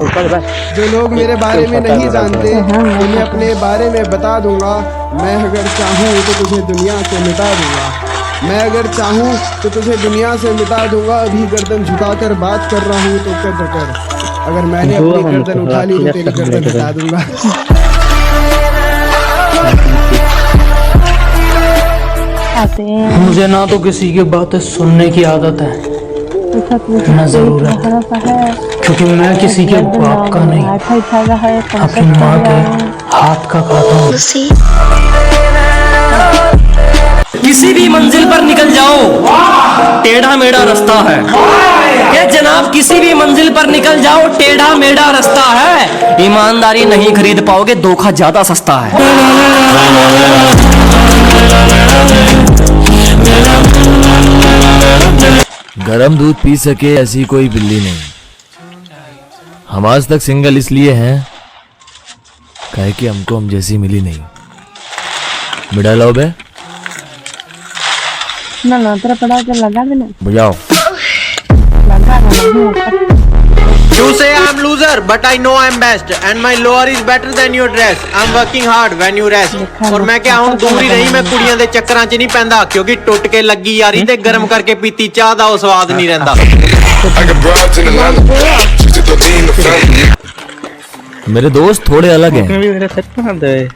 जो लोग मेरे बारे में नहीं जानते उन्हें अपने बारे में बता दूंगा। मैं अगर चाहूँ तो तुझे दुनिया से मिटा दूंगा। मैं अगर चाहूँ तो तुझे दुनिया से मिटा दूंगा। अभी गर्दन झुकाकर बात कर रहा हूँ तो कद्र कर। अगर मैंने अपनी गर्दन उठा ली तो तेरी गर्दन हटा दूंगा। मुझे ना तो किसी की बातें सुनने की आदत है ना जरूरत, क्योंकि मैं किसी के बाप का नहीं अपनी माँ के हाथ का खाता हूँ। किसी भी मंजिल पर निकल जाओ, टेढ़ा मेढ़ा रास्ता है। ये जनाब किसी भी मंजिल पर निकल जाओ, टेढ़ा मेढ़ा रास्ता है। ईमानदारी नहीं खरीद पाओगे, धोखा ज्यादा सस्ता है। गरम दूध पी सके ऐसी कोई बिल्ली नहीं। हम आज तक सिंगल इसलिए हैं काहे कि हमको हम जैसी मिली नहीं। मिडा लो बे ना तेरा पड़ा के लगा देना बजाओ। You say I'm loser, but I know I'm best, and my lower is better than your dress. I'm working hard when you rest. और मैं क्या हूँ दूर ही नहीं, मैं कुड़ियां दे चक्करां च नहीं पैंदा, क्योंकि टुट के लगी यारी ते गरम करके पीती चाह दा वो स्वाद नहीं रहंदा। मेरे दोस्त थोड़े अलग हैं।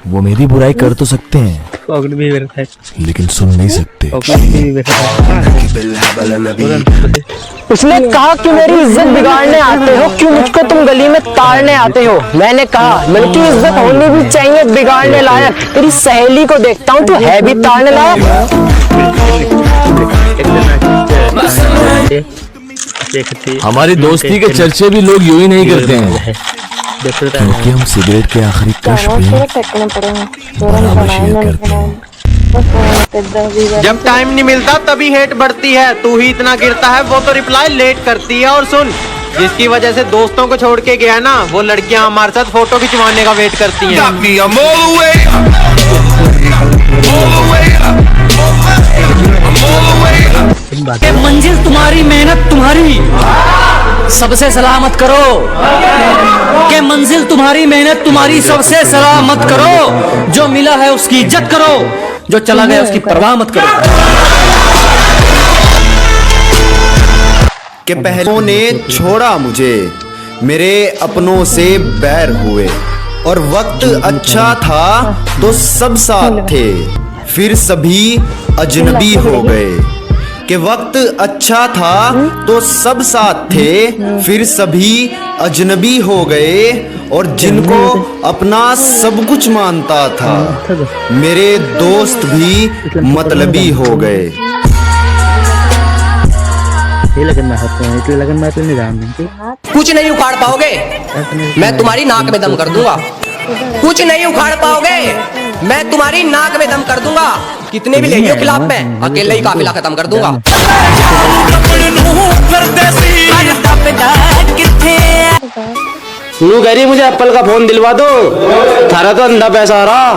वो मेरी बुराई कर तो सकते हैं लेकिन सुन नहीं सकते। उसने कहा कि मेरी इज्जत बिगाड़ने आते हो, क्यों मुझको तुम गली में ताड़ने आते हो। मैंने कहा बल्कि इज्जत होनी भी चाहिए बिगाड़ने लायक। तेरी सहेली को देखता हूँ तू है भी ताड़ने लायक। हमारी दोस्ती के चर्चे भी लोग यूं ही नहीं करते हैं, क्योंकि हम सिगरेट के आखिरी कश पे बराबर शेयर करते हैं। जब टाइम नहीं मिलता तभी हेट बढ़ती है। तू ही इतना गिरता है वो तो रिप्लाई लेट करती है। और सुन, जिसकी वजह से दोस्तों को छोड़ के गया ना, वो लड़कियां हमारे साथ फोटो खिंचवाने का वेट करती हैं। मंजिल तुम्हारी, मेहनत तुम्हारी, सबसे सलामत करो। के मंजिल तुम्हारी, मेहनत तुम्हारी, सबसे सलामत करो। जो मिला है उसकी इज्जत करो, जो चला गया उसकी परवाह मत करो। के पहलों ने छोड़ा मुझे, मेरे अपनों से बैर हुए। और वक्त अच्छा था तो सब साथ थे, फिर सभी अजनबी हो गए। कि वक्त अच्छा था तो सब साथ थे, फिर सभी अजनबी हो गए। और जिनको अपना सब कुछ मानता था, मेरे दोस्त भी मतलबी हो गए। कुछ नहीं उखाड़ पाओगे, मैं तुम्हारी नाक में दम कर दूंगा। कुछ नहीं उखाड़ पाओगे, मैं तुम्हारी नाक में दम कर दूंगा। कितने भी ले लियो खिलाफ में, अकेले ही काफिला खत्म कर दूंगा। नू कह रही मुझे एप्पल का फोन दिलवा दो, थारा तो अंधा पैसा आ रहा।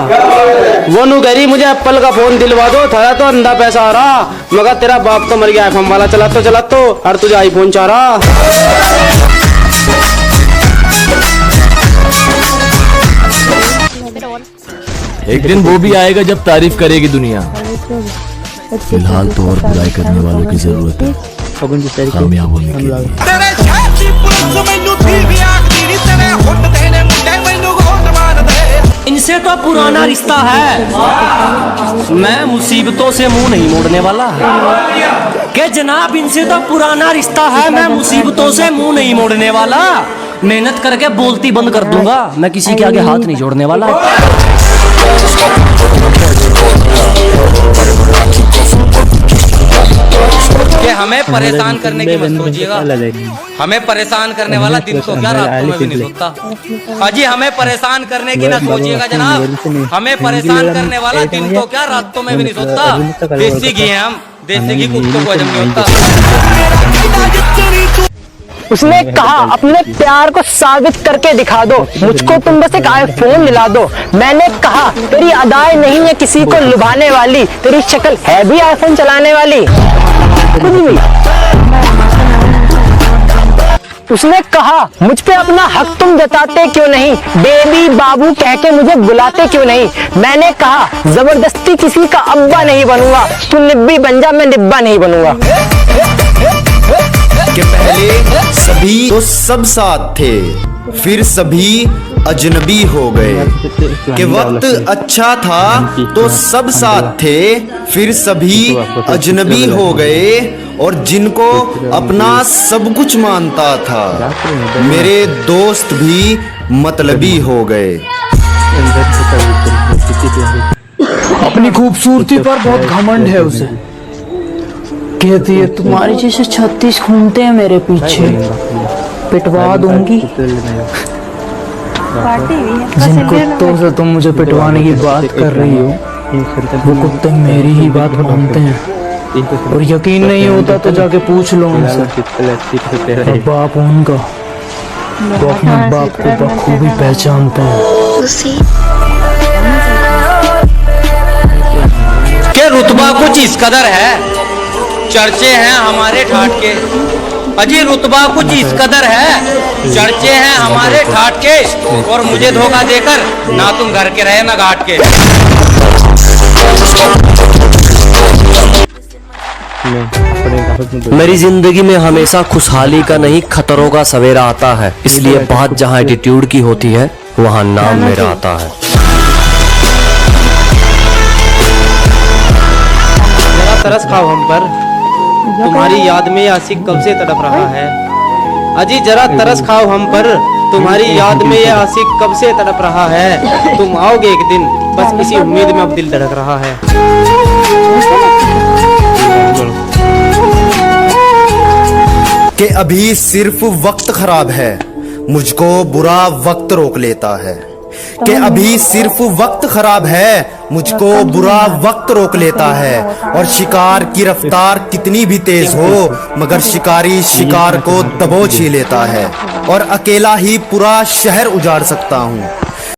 वो नू कह रही मुझे एप्पल का फोन दिलवा दो, थारा तो अंधा पैसा आ रहा। मगर तेरा बाप तो मर गया आईफोन वाला चला तो और तुझे आईफोन चाह रहा। एक दिन वो भी आएगा जब तारीफ करेगी दुनिया। फिलहाल तो और बुराई करने वालों की जरूरत है कामयाब होने के लिए। इनसे तो पुराना रिश्ता है, मैं मुसीबतों से मुंह नहीं मोड़ने वाला। के जनाब इनसे तो पुराना रिश्ता है, मैं मुसीबतों से मुंह नहीं मोड़ने वाला। मेहनत करके बोलती बंद कर दूंगा, मैं किसी के आगे हाथ नहीं जोड़ने वाला। कि हमें परेशान करने की मत सोचिएगा। हमें परेशान करने वाला दिन तो क्या रातों में भी नहीं सोता। हाजी हमें परेशान करने की ना सोचिएगा जनाब। हमें परेशान करने वाला दिन तो क्या रातों में भी नहीं सोता। देसी घी है हम, देसी घी कुत्तों को हजम नहीं होता। उसने कहा अपने प्यार को साबित करके दिखा दो, मुझको तुम बस एक आईफोन दिला दो। मैंने कहा तेरी अदाएं नहीं है किसी को लुभाने वाली, तेरी शक्ल है भी आईफोन चलाने वाली। कुछ भी उसने कहा मुझ पे अपना हक तुम जताते क्यों नहीं, बेबी बाबू कह के मुझे बुलाते क्यों नहीं। मैंने कहा जबरदस्ती किसी का अब्बा नहीं बनूंगा, तू निब्बी बन जा, मैं निब्बा नहीं बनूंगा। कि पहले सभी तो सब साथ थे, फिर सभी अजनबी हो गए। कि वक्त अच्छा था तो सब साथ थे, फिर सभी अजनबी हो गए। और जिनको अपना सब कुछ मानता था, मेरे दोस्त भी मतलबी हो गए। अपनी खूबसूरती पर बहुत घमंड है उसे। कहती है तुम्हारे जैसे 36 घूमते हैं मेरे पीछे, पिटवा दूंगी। जिन कुत्तों से तुम मुझे पिटवाने की बात कर रही हो, वो कुत्ते मेरी ही बात मानते हैं। और यकीन नहीं होता तो जाके पूछ लो उनसे। और बाप उनका, वो अपने बाप को बखूबी पहचानते हैं। के रुतबा कुछ इस कदर है, चर्चे हैं हमारे ठाट के। अजी रुतबा कुछ इस कदर है, चर्चे हैं हमारे ठाट के। और मुझे धोखा देकर ना तुम घर के रहे ना घाट के। मेरी जिंदगी में हमेशा खुशहाली का नहीं खतरों का सवेरा आता है, इसलिए बात जहाँ एटीट्यूड की होती है वहाँ नाम मेरा आता है। जरा तरस खाओ हम पर, तुम्हारी याद में ये आशिक कब से तड़प रहा है। अजी जरा तरस खाओ हम पर, तुम्हारी याद में ये आशिक कब से तड़प रहा है। तुम आओगे एक दिन, बस इसी उम्मीद में अब दिल धड़क रहा है। कि अभी सिर्फ वक्त खराब है, मुझको बुरा वक्त रोक लेता है। कि अभी सिर्फ वक्त खराब है, मुझको बुरा वक्त रोक लेता है। और शिकार की रफ्तार कितनी भी तेज हो, मगर शिकारी शिकार को दबोच ही लेता है। और अकेला ही पूरा शहर उजाड़ सकता हूँ,